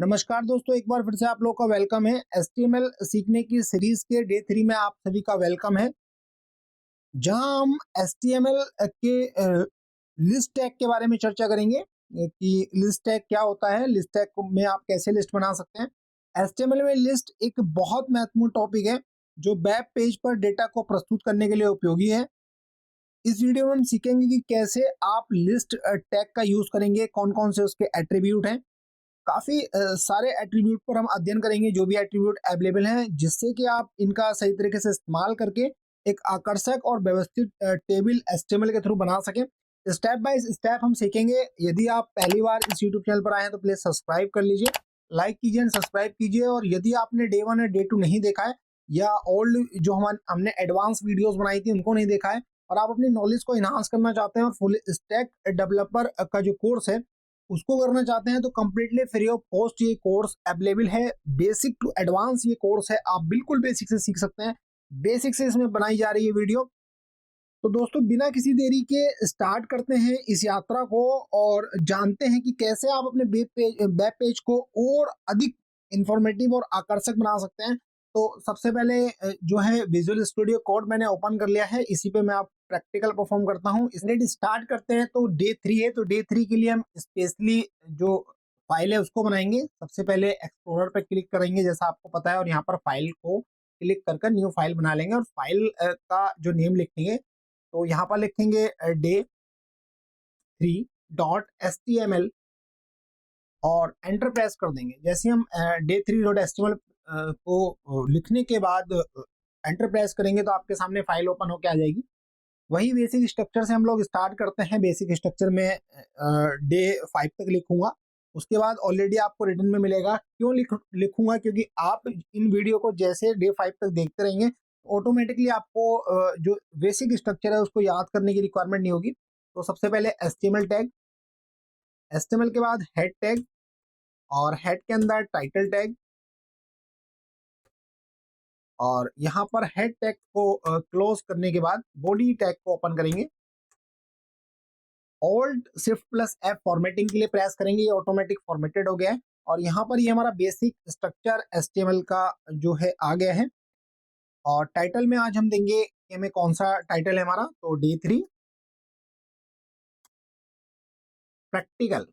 नमस्कार दोस्तों, एक बार फिर से आप लोगों का वेलकम है। एचटीएमएल सीखने की सीरीज के डे 3 में आप सभी का वेलकम है, जहां हम एचटीएमएल के लिस्ट टैग के बारे में चर्चा करेंगे कि लिस्ट टैग क्या होता है, लिस्ट टैग में आप कैसे लिस्ट बना सकते हैं। एचटीएमएल में लिस्ट एक बहुत महत्वपूर्ण टॉपिक है जो वेब पेज पर डेटा को प्रस्तुत करने के लिए उपयोगी है। इस वीडियो में हम सीखेंगे कि कैसे आप लिस्ट टैग का यूज करेंगे, कौन कौन से उसके एट्रीब्यूट हैं। काफ़ी सारे एट्रीब्यूट पर हम अध्ययन करेंगे, जो भी एट्रीब्यूट अवेलेबल हैं, जिससे कि आप इनका सही तरीके से इस्तेमाल करके एक आकर्षक और व्यवस्थित टेबल एचटीएमएल के थ्रू बना सकें। स्टेप बाय स्टेप हम सीखेंगे। यदि आप पहली बार इस यूट्यूब चैनल पर आए हैं तो प्लीज़ सब्सक्राइब कर लीजिए, लाइक कीजिए एंड सब्सक्राइब कीजिए। और यदि आपने डे 1 और डे 2 नहीं देखा है, या ओल्ड जो हमने एडवांस वीडियोज़ बनाई थी उनको नहीं देखा है, और आप अपनी नॉलेज को इन्हांस करना चाहते हैं और फुल स्टैक डेवलपर का जो कोर्स है उसको करना चाहते हैं, तो कंप्लीटली फ्री ऑफ कॉस्ट ये कोर्स अवेलेबल है। बेसिक टू एडवांस ये कोर्स है, आप बिल्कुल बेसिक से सीख सकते हैं। बेसिक से इसमें बनाई जा रही है वीडियो। तो दोस्तों, बिना किसी देरी के स्टार्ट करते हैं इस यात्रा को और जानते हैं कि कैसे आप अपने वेब पेज को और अधिक इंफॉर्मेटिव और आकर्षक बना सकते हैं। तो सबसे पहले जो है विजुअल स्टूडियो कोड मैंने ओपन कर लिया है, इसी पे मैं आप प्रैक्टिकल परफॉर्म करता हूँ। इसलिए स्टार्ट करते हैं। तो डे 3 है, तो डे 3 के लिए हम स्पेशली जो फाइल है उसको बनाएंगे। सबसे पहले एक्सप्लोरर पे क्लिक करेंगे जैसा आपको पता है, और यहाँ पर फाइल को क्लिक कर न्यू फाइल बना लेंगे, और फाइल का जो नेम लिखेंगे तो यहाँ पर लिखेंगे डे 3.html और एंटर प्रेस कर देंगे। जैसे हम डे 3.html को लिखने के बाद एंटर प्रेस करेंगे तो आपके सामने फाइल ओपन होकर आ जाएगी। वही बेसिक स्ट्रक्चर से हम लोग स्टार्ट करते हैं। बेसिक स्ट्रक्चर में डे 5 तक लिखूंगा। उसके बाद ऑलरेडी आपको रिटर्न में मिलेगा। क्यों लिखूंगा? क्योंकि आप इन वीडियो को जैसे डे 5 तक देखते रहेंगे, ऑटोमेटिकली आपको जो बेसिक स्ट्रक्चर है उसको याद करने की रिक्वायरमेंट नहीं होगी। तो सबसे पहले एचटीएमएल टैग, एचटीएमएल के बाद हेड टैग, और हेड के अंदर टाइटल टैग, और यहाँ पर हेड टैग को क्लोज करने के बाद बॉडी टैग को ओपन करेंगे। Alt shift plus F formatting के लिए प्रेस करेंगे, ये ऑटोमेटिक फॉर्मेटेड हो गया है। और यहाँ पर ये हमारा बेसिक स्ट्रक्चर एचटीएमएल का जो है आ गया है। और टाइटल में आज हम देंगे कि हमें कौन सा टाइटल है हमारा, तो डे 3 प्रैक्टिकल।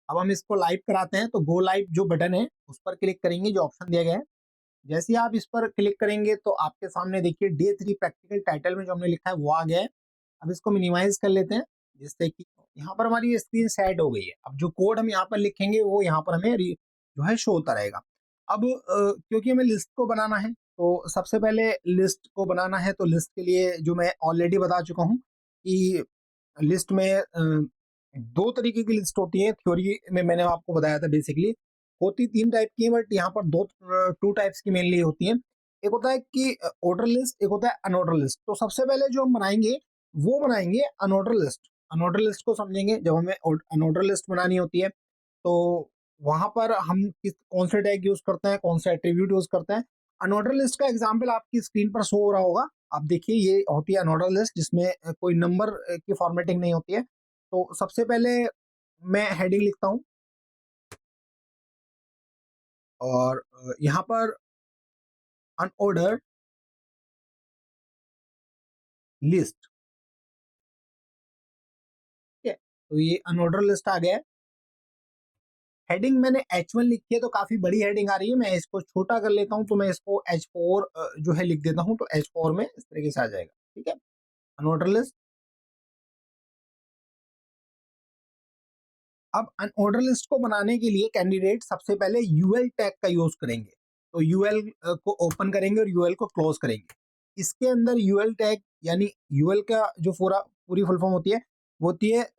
अब हम इसको लाइव कराते हैं, तो गो लाइव जो बटन है उस पर क्लिक करेंगे, जो ऑप्शन दिया गया है। जैसे ही आप इस पर क्लिक करेंगे तो आपके सामने देखिए डे 3 प्रैक्टिकल टाइटल में जो हमने लिखा है वो आ गया है। अब इसको मिनिमाइज कर लेते हैं, जिससे कि यहाँ पर हमारी स्क्रीन सेट हो गई है। अब जो कोड हम यहाँ पर लिखेंगे वो यहाँ पर हमें जो है शो होता रहेगा। अब क्योंकि हमें लिस्ट को बनाना है, तो सबसे पहले लिस्ट को बनाना है, तो लिस्ट के लिए जो मैं ऑलरेडी बता चुका हूँ कि लिस्ट में दो तरीके की लिस्ट होती है। थ्योरी में मैंने आपको बताया था बेसिकली होती तीन टाइप की है, बट यहाँ पर दो टू टाइप्स की मेनली होती हैं। एक होता है कि ऑर्डर लिस्ट, एक होता है अनऑर्डर लिस्ट। तो सबसे पहले जो हम बनाएंगे वो बनाएंगे अनऑर्डर लिस्ट। अनऑर्डर लिस्ट को समझेंगे। जब हमें अनऑर्डर लिस्ट बनानी होती है तो वहां पर हम कौन से टैग यूज करते हैं, कौन से एट्रीब्यूट यूज करते हैं। अनऑर्डर लिस्ट का एग्जाम्पल आपकी स्क्रीन पर शो हो रहा होगा। आप देखिए, ये होती है अनऑर्डर लिस्ट, जिसमें कोई नंबर की फॉर्मेटिंग नहीं होती है। तो सबसे पहले मैं हेडिंग लिखता हूँ, और यहाँ पर अनऑर्डर लिस्ट। ठीक है, तो ये अनऑर्डर लिस्ट आ गया है। हेडिंग मैंने H1 लिखी है, तो काफी बड़ी हेडिंग आ रही है। मैं इसको छोटा कर लेता हूँ, तो मैं इसको H4 जो है लिख देता हूँ, तो H4 में इस तरीके से आ जाएगा। ठीक है, अनऑर्डर लिस्ट। अब अनऑर्डर लिस्ट को बनाने के लिए कैंडिडेट सबसे पहले यूएल टैग का यूज करेंगे। तो यूएल को ओपन करेंगे और यूएल को क्लोज करेंगे। इसके अंदर यूएल टैग यानी यूएल का जो पूरी फुल फॉर्म होती है वो होती है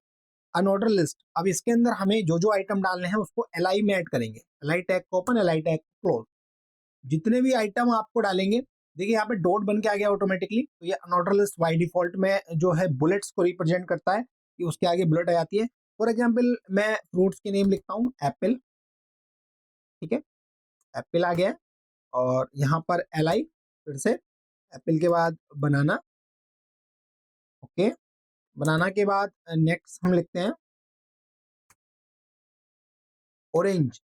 अनऑर्डर लिस्ट। अब इसके अंदर हमें जो जो आइटम डालने हैं उसको एलआई में ऐड करेंगे। एलआई टैग को ओपन, एलआई टैग को क्लोज। जितने भी आइटम आपको डालेंगे, देखिए यहाँ पे डॉट बन के आ गया ऑटोमेटिकली। तो ये अनऑर्डर लिस्ट बाय डिफॉल्ट में जो है बुलेट्स को रिप्रेजेंट करता है, कि उसके आगे बुलेट आ जाती है। फॉर एग्जाम्पल मैं फ्रूट्स के नेम लिखता हूँ एप्पल। ठीक है, एप्पल आ गया। और यहाँ पर एलआई, फिर से एप्पल के बाद बनाना। ओके, बनाना के बाद नेक्स्ट हम लिखते हैं ऑरेंज,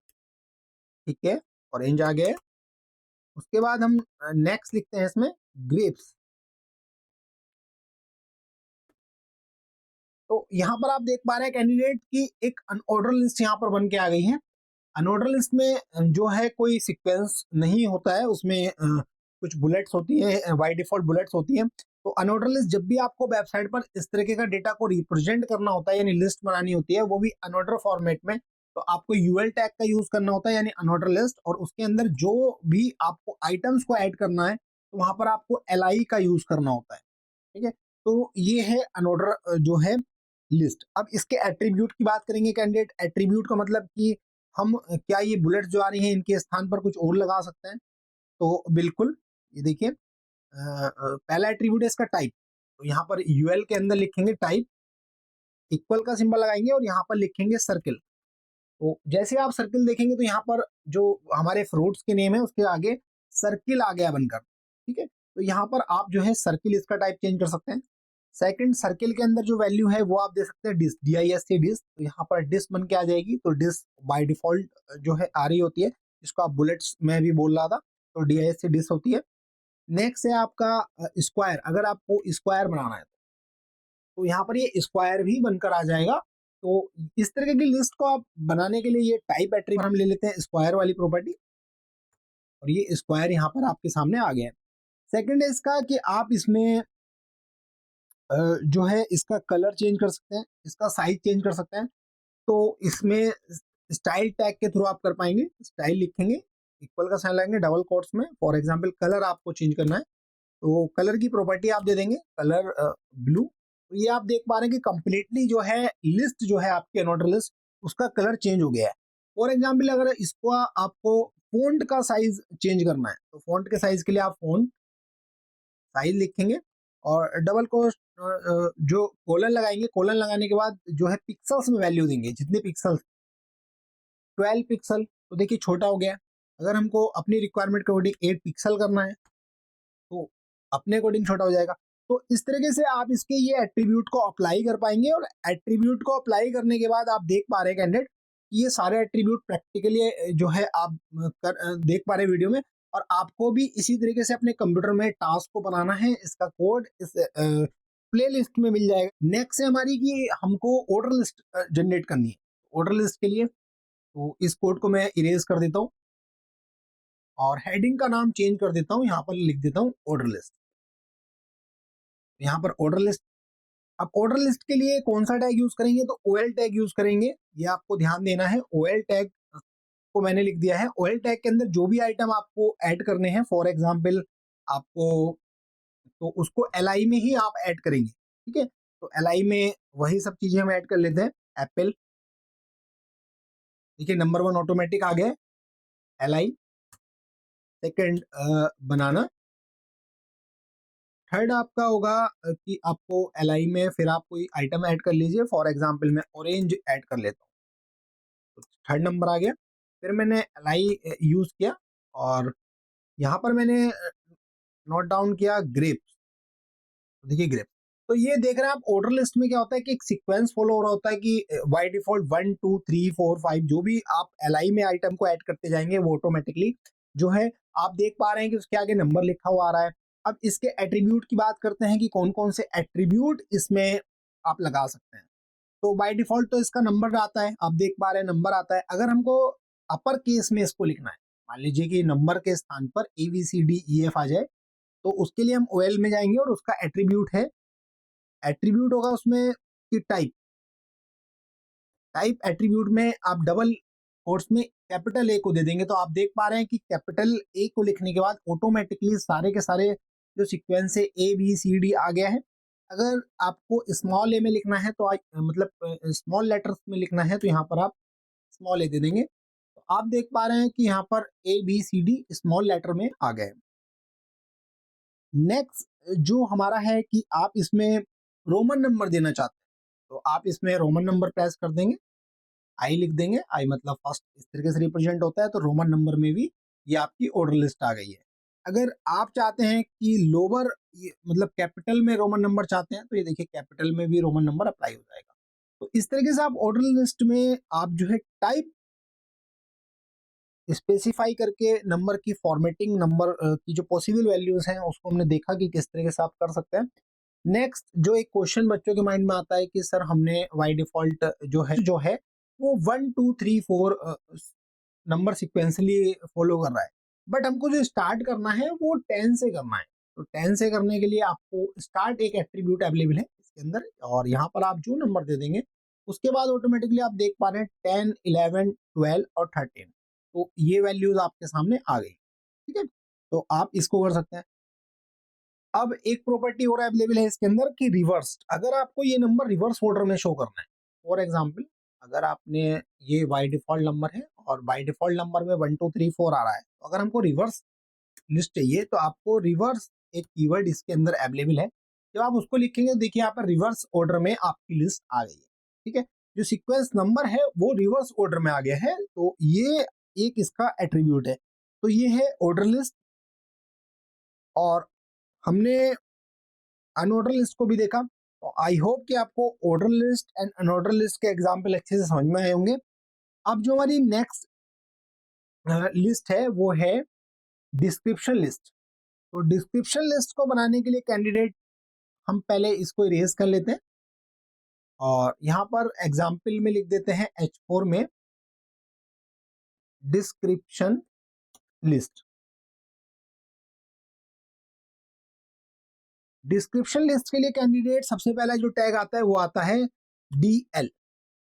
ठीक है, ऑरेंज आ गया। उसके बाद हम नेक्स्ट लिखते हैं इसमें ग्रेप्स। तो यहाँ पर आप देख पा रहे हैं कैंडिडेट की एक अनऑर्डर लिस्ट यहाँ पर बन के आ गई है। अनऑर्डर लिस्ट में जो है कोई सीक्वेंस नहीं होता है, उसमें कुछ बुलेट्स होती हैं, बाय डिफॉल्ट बुलेट्स होती हैं। तो अनऑर्डर लिस्ट जब भी आपको वेबसाइट पर इस तरीके का डेटा को रिप्रेजेंट करना होता है, यानी लिस्ट बनानी होती है, वो भी अनऑर्डर फॉर्मेट में, तो आपको यूएल टैग का यूज करना होता है, यानी अनऑर्डर लिस्ट, और उसके अंदर जो भी आपको आइटम्स को ऐड करना है तो वहां पर आपको एल का यूज करना होता है, ठीक है। तो ये है अनऑर्डर जो है लिस्ट। अब इसके एट्रीब्यूट की बात करेंगे कैंडिडेट। एट्रीब्यूट का मतलब कि हम क्या ये बुलेट्स जो आ रही हैं इनके स्थान पर कुछ और लगा सकते हैं? तो बिल्कुल, ये देखिए पहला एट्रीब्यूट है इसका टाइप। तो यहाँ पर यूएल के अंदर लिखेंगे टाइप, इक्वल का सिंबल लगाएंगे और यहाँ पर लिखेंगे सर्किल। तो जैसे आप सर्किल देखेंगे तो यहाँ पर जो हमारे फ्रूट्स के नेम है उसके आगे सर्किल आ गया बनकर, ठीक है। तो यहाँ पर आप जो है सर्किल इसका टाइप चेंज कर सकते हैं। सेकंड, सर्किल के अंदर जो वैल्यू है वो आप दे सकते हैं डिस, DISC डिस। तो यहाँ पर डिस बन के आ जाएगी। तो डिस बाय डिफॉल्ट जो है आ रही होती है, जिसको आप बुलेट्स में भी बोल रहा था, तो DISC डिस होती है। नेक्स्ट है आपका स्क्वायर। अगर आपको स्क्वायर बनाना है तो यहाँ पर ये स्क्वायर भी बनकर आ जाएगा। तो इस तरीके की लिस्ट को आप बनाने के लिए ये टाइप एट्रीब्यूट हम ले लेते हैं, स्क्वायर वाली प्रॉपर्टी, और ये स्क्वायर यहाँ पर आपके सामने आ गया है। सेकंड है इसका कि आप इसमें जो है इसका कलर चेंज कर सकते हैं, इसका साइज चेंज कर सकते हैं। तो इसमें स्टाइल टैग के थ्रू आप कर पाएंगे। स्टाइल लिखेंगे, इक्वल का साइन लगाएंगे डबल कोट्स में। फॉर एग्जांपल कलर आपको चेंज करना है तो कलर की प्रॉपर्टी आप दे देंगे कलर ब्लू। तो ये आप देख पा रहे हैं कि कंप्लीटली जो है लिस्ट जो है आपकी अनऑर्डर लिस्ट, उसका कलर चेंज हो गया है। फॉर एग्जांपल अगर इसको आपको फॉन्ट का साइज चेंज करना है तो फॉन्ट के साइज के लिए आप फॉन्ट साइज लिखेंगे और डबल को जो कोलन लगाएंगे, कोलन लगाने के बाद जो है पिक्सल्स में वैल्यू देंगे, जितने पिक्सल 12 पिक्सल। तो देखिए छोटा हो गया। अगर हमको अपनी रिक्वायरमेंट के अकॉर्डिंग 8 पिक्सल करना है तो अपने अकॉर्डिंग छोटा हो जाएगा। तो इस तरीके से आप इसके ये एट्रीब्यूट को अप्लाई कर पाएंगे, और एट्रीब्यूट को अप्लाई करने के बाद आप देख पा रहे हैं कैंडिडेट ये सारे एट्रीब्यूट प्रैक्टिकली जो है आप देख पा रहे हैं वीडियो में, और आपको भी इसी तरीके से अपने कंप्यूटर में टास्क को बनाना है। इसका कोड इस प्ले लिस्ट में मिल जाएगा। नेक्स्ट है हमारी कि हमको ऑर्डर लिस्ट जनरेट करनी है। ऑर्डर लिस्ट के लिए तो इस कोड को मैं इरेज कर देता हूँ और हेडिंग का नाम चेंज कर देता हूँ, यहाँ पर लिख देता हूँ ऑर्डर लिस्ट। यहाँ पर ऑर्डर लिस्ट। अब ऑर्डर लिस्ट के लिए कौन सा टैग यूज करेंगे? तो OL टैग यूज करेंगे। ये आपको ध्यान देना है। OL टैग को मैंने लिख दिया है। OL टैग के अंदर जो भी आइटम आपको ऐड करने हैं, फॉर एग्जांपल आपको, तो उसको LI में ही आप ऐड करेंगे, ठीक है। तो LI में वही सब चीजें हम ऐड कर लेते हैं। एप्पल, ठीक है, नंबर 1 ऑटोमेटिक आ गया LI। सेकंड बनाना। थर्ड आपका होगा कि आपको LI में फिर आप कोई आइटम ऐड कर लीजिए। फॉर एग्जांपल मैं ऑरेंज ऐड कर लेता हूँ, तो थर्ड नंबर आ गया। फिर मैंने LI यूज किया और यहाँ पर मैंने नोट डाउन किया ग्रेप्स। तो देखिए ग्रेप्स। तो ये देख रहे हैं आप ऑर्डर लिस्ट में क्या होता है कि एक सीक्वेंस फॉलो हो रहा होता है कि बाय डिफॉल्ट 1 2 3 4 5 जो भी आप LI में आइटम को ऐड करते जाएंगे वो ऑटोमेटिकली जो है आप देख पा रहे हैं कि उसके आगे नंबर लिखा हुआ आ रहा है। अब इसके एट्रीब्यूट की बात करते हैं कि कौन कौन से एट्रीब्यूट इसमें आप लगा सकते हैं। तो बाय डिफॉल्ट तो इसका नंबर आता है, आप देख पा रहे हैं नंबर आता है। अगर हमको अपर केस में इसको लिखना है, मान लीजिए कि नंबर के स्थान पर ABCDEF आ जाए, तो उसके लिए हम OL में जाएंगे और उसका एट्रीब्यूट है, एट्रीब्यूट होगा उसमें कि टाइप। टाइप एट्रीब्यूट में आप डबल कोट्स में कैपिटल A को दे देंगे। तो आप देख पा रहे हैं कि कैपिटल A को लिखने के बाद ऑटोमेटिकली सारे के सारे जो सीक्वेंस है ABCD आ गया है। अगर आपको स्मॉल a में लिखना है तो मतलब स्मॉल लेटर्स में लिखना है तो यहाँ पर आप स्मॉल a दे देंगे। तो आप देख पा रहे हैं कि यहाँ पर ABCD स्मॉल लेटर में आ गए। नेक्स्ट जो हमारा है कि आप इसमें रोमन नंबर देना चाहते हैं, तो आप इसमें रोमन नंबर प्रेस कर देंगे, आई लिख देंगे। आई मतलब फर्स्ट इस तरीके से रिप्रेजेंट होता है, तो रोमन नंबर में भी ये आपकी ऑर्डर लिस्ट आ गई है। अगर आप चाहते हैं कि लोअर मतलब कैपिटल में रोमन नंबर चाहते हैं, तो ये देखिए कैपिटल में भी रोमन नंबर अप्लाई हो जाएगा। तो इस तरीके से आप ऑर्डर लिस्ट में आप जो है टाइप स्पेसिफाई करके नंबर की फॉर्मेटिंग, नंबर की जो पॉसिबल वैल्यूज हैं उसको हमने देखा कि किस तरीके से आप कर सकते हैं। नेक्स्ट जो एक क्वेश्चन बच्चों के माइंड में आता है कि सर हमने बाय डिफॉल्ट जो है वो 1 2 3 4 नंबर सिक्वेंसली फॉलो कर रहा है, बट हमको जो स्टार्ट करना है वो 10 से करना है। तो 10 से करने के लिए आपको स्टार्ट एक एट्रीब्यूट अवेलेबल है इसके अंदर, और यहाँ पर आप जो नंबर दे देंगे उसके बाद ऑटोमेटिकली आप देख पा रहे हैं 10 11 12 और 13, तो ये वैल्यूज आपके सामने आ गई। ठीक है, तो आप इसको कर सकते हैं। अब एक प्रॉपर्टी और अवेलेबल है इसके अंदर कि रिवर्स, अगर आपको ये नंबर रिवर्स ऑर्डर में शो करना है, फॉर एग्जांपल अगर आपने ये बाय डिफॉल्ट नंबर है और बाय डिफॉल्ट नंबर में 1 2 3 4 आ रहा है, तो अगर हमको रिवर्स लिस्ट चाहिए तो आपको रिवर्स एक कीवर्ड इसके अंदर अवेलेबल है। जब आप उसको लिखेंगे देखिए यहाँ पर रिवर्स ऑर्डर में आपकी लिस्ट आ गई है। ठीक है, जो सीक्वेंस नंबर है वो रिवर्स ऑर्डर में आ गया है, तो ये एक इसका एट्रीब्यूट है। तो ये है ऑर्डर लिस्ट, और हमने अनऑर्डर लिस्ट को भी देखा। तो आई होप कि आपको order list and unordered list के एग्जाम्पल अच्छे से समझ में आए होंगे। अब जो हमारी नेक्स्ट लिस्ट है वो है डिस्क्रिप्शन लिस्ट। तो डिस्क्रिप्शन लिस्ट को बनाने के लिए कैंडिडेट हम पहले इसको इरेज कर लेते हैं, और यहाँ पर एग्जाम्पल में लिख देते हैं H4 में डिस्क्रिप्शन लिस्ट। डिस्क्रिप्शन लिस्ट के लिए कैंडिडेट सबसे पहला जो टैग आता है वो आता है DL।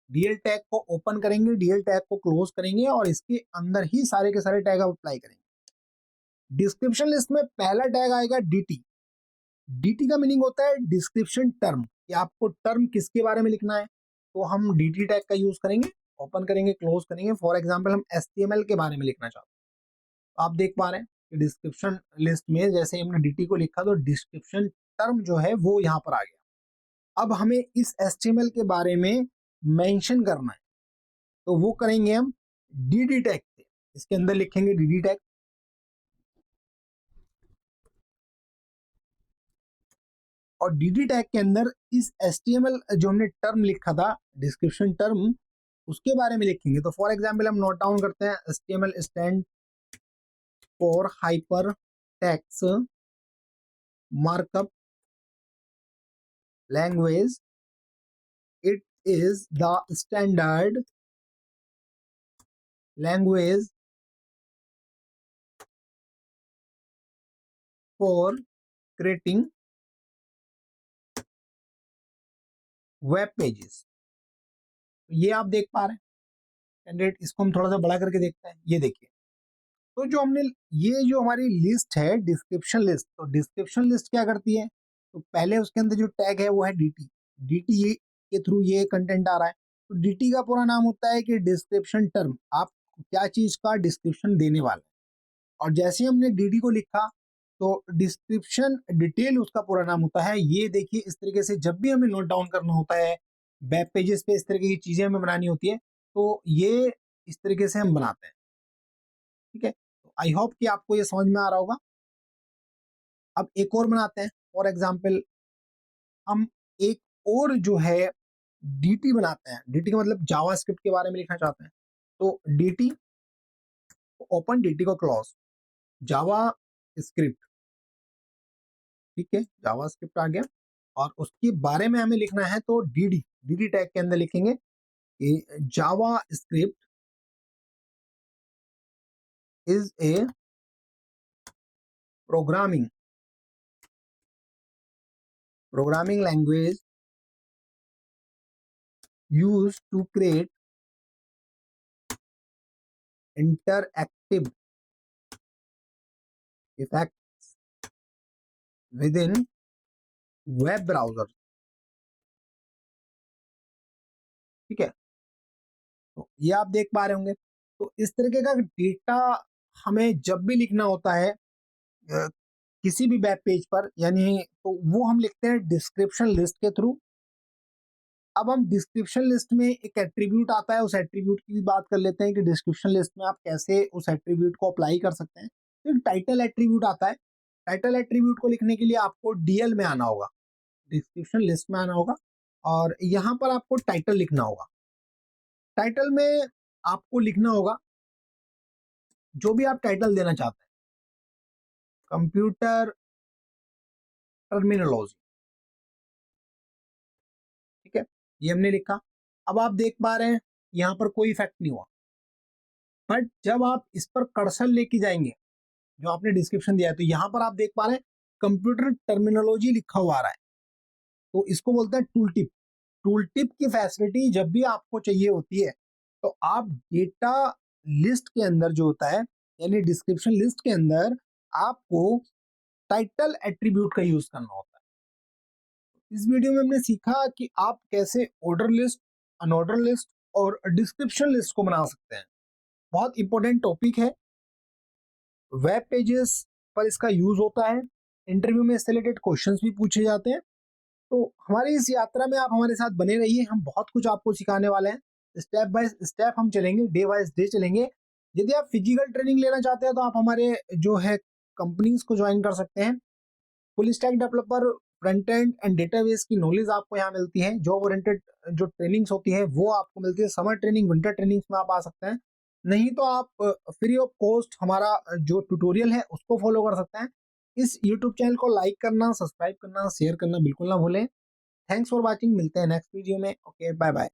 डीएल टैग को ओपन करेंगे, डीएल टैग को क्लोज करेंगे और इसके अंदर ही सारे के सारे टैग आप अप्लाई करेंगे। डिस्क्रिप्शन लिस्ट में पहला टैग आएगा DT। DT का मीनिंग होता है डिस्क्रिप्शन टर्म, कि आपको टर्म किसके बारे में लिखना है, तो हम DT टैग का यूज करेंगे, ओपन करेंगे, क्लोज करेंगे। फॉर एग्जाम्पल हम HTML के बारे में लिखना चाहते हैं, तो आप देख पा रहे हैं कि डिस्क्रिप्शन लिस्ट में जैसे हमने DT को लिखा तो डिस्क्रिप्शन टर्म जो है वो यहाँ पर आ गया। अब हमें इस HTML के बारे में मेंशन करना है, तो वो करेंगे हम DD टैग से। इसके अंदर लिखेंगे DD टैग, और DD टैग के अंदर इस HTML जो हमने टर्म लिखा था डिस्क्रिप्शन टर्म, उसके बारे में लिखेंगे। तो फॉर एग्जांपल हम नोट डाउन करते हैं HTML stand for hyper text markup language, it is the standard language for creating web pages. ये आप देख पा रहे हैं कैंडिडेट। इसको हम थोड़ा सा बड़ा करके देखते हैं, ये देखिए। तो जो हमने ये जो हमारी लिस्ट है डिस्क्रिप्शन लिस्ट, तो डिस्क्रिप्शन लिस्ट क्या करती है, तो पहले उसके अंदर जो टैग है वो है DT। DT के थ्रू ये कंटेंट आ रहा है, तो DT का पूरा नाम होता है कि डिस्क्रिप्शन टर्म, आप क्या चीज का डिस्क्रिप्शन देने वाले हैं। और जैसे ही हमने DD को लिखा तो डिस्क्रिप्शन डिटेल उसका पूरा नाम होता है। ये देखिए इस तरीके से जब भी हमें नोट डाउन करना होता है वेब पेजेस पे, इस तरीके की चीजें हमें बनानी होती है, तो ये इस तरीके से हम बनाते हैं। ठीक है, तो आई होप कि आपको ये समझ में आ रहा होगा। अब एक और बनाते हैं, फॉर एग्जाम्पल हम एक और जो है DT बनाते हैं। DT का मतलब जावा स्क्रिप्ट के बारे में लिखना चाहते हैं, तो DT ओपन, DT को क्लोज, जावा स्क्रिप्ट। ठीक है, जावा स्क्रिप्ट आ गया, और उसके बारे में हमें लिखना है तो DD टैग के अंदर लिखेंगे कि JavaScript is a programming language used to create interactive effects within web browser। ठीक है, तो ये आप देख पा रहे होंगे। तो इस तरीके का डेटा हमें जब भी लिखना होता है किसी भी वेब पेज पर, यानी तो वो हम लिखते हैं डिस्क्रिप्शन लिस्ट के थ्रू। अब हम डिस्क्रिप्शन लिस्ट में एक एट्रीब्यूट आता है, उस एट्रीब्यूट की भी बात कर लेते हैं कि डिस्क्रिप्शन लिस्ट में आप कैसे उस एट्रीब्यूट को अप्लाई कर सकते हैं। तो एक टाइटल एट्रीब्यूट आता है। टाइटल एट्रीब्यूट को लिखने के लिए आपको DL में आना होगा, डिस्क्रिप्शन लिस्ट में आना होगा, और यहाँ पर आपको टाइटल लिखना होगा। टाइटल में आपको लिखना होगा जो भी आप टाइटल देना चाहते हैं, कंप्यूटर टर्मिनोलॉजी, ठीक है, ये हमने लिखा। अब आप देख पा रहे हैं यहाँ पर कोई इफेक्ट नहीं हुआ, बट जब आप इस पर कर्सर लेके जाएंगे जो आपने डिस्क्रिप्शन दिया है, तो यहाँ पर आप देख पा रहे हैं कंप्यूटर टर्मिनोलॉजी लिखा हुआ आ रहा है। तो इसको बोलते हैं टूल टिप। टूल टिप की फैसिलिटी जब भी आपको चाहिए होती है, तो आप डेटा लिस्ट के अंदर जो होता है, यानी डिस्क्रिप्शन लिस्ट के अंदर आपको टाइटल एट्रीब्यूट का यूज करना होता है। इस वीडियो में हमने सीखा कि आप कैसे ऑर्डर लिस्ट, अनऑर्डर लिस्ट और डिस्क्रिप्शन लिस्ट को बना सकते हैं। बहुत इंपॉर्टेंट टॉपिक है, वेब पेजेस पर इसका यूज होता है, इंटरव्यू में इससे रिलेटेड क्वेश्चंस भी पूछे जाते हैं। तो हमारी इस यात्रा में आप हमारे साथ बने रहिए, हम बहुत कुछ आपको सिखाने वाले हैं। स्टेप बाय स्टेप हम चलेंगे, डे बाय डे चलेंगे। यदि आप फिजिकल ट्रेनिंग लेना चाहते हैं तो आप हमारे जो है कंपनीज को ज्वाइन कर सकते हैं। Full stack developer, front end and database की नॉलेज आपको यहाँ मिलती है। जॉब ओरिएंटेड जो ट्रेनिंग्स होती है वो आपको मिलती है। समर ट्रेनिंग, विंटर ट्रेनिंग्स में आप आ सकते हैं। नहीं तो आप फ्री ऑफ कॉस्ट हमारा जो ट्यूटोरियल है उसको फॉलो कर सकते हैं। इस यूट्यूब चैनल को लाइक करना, सब्सक्राइब करना, शेयर करना बिल्कुल ना भूलें। थैंक्स फॉर वॉचिंग, मिलते हैं नेक्स्ट वीडियो में। Okay, bye bye.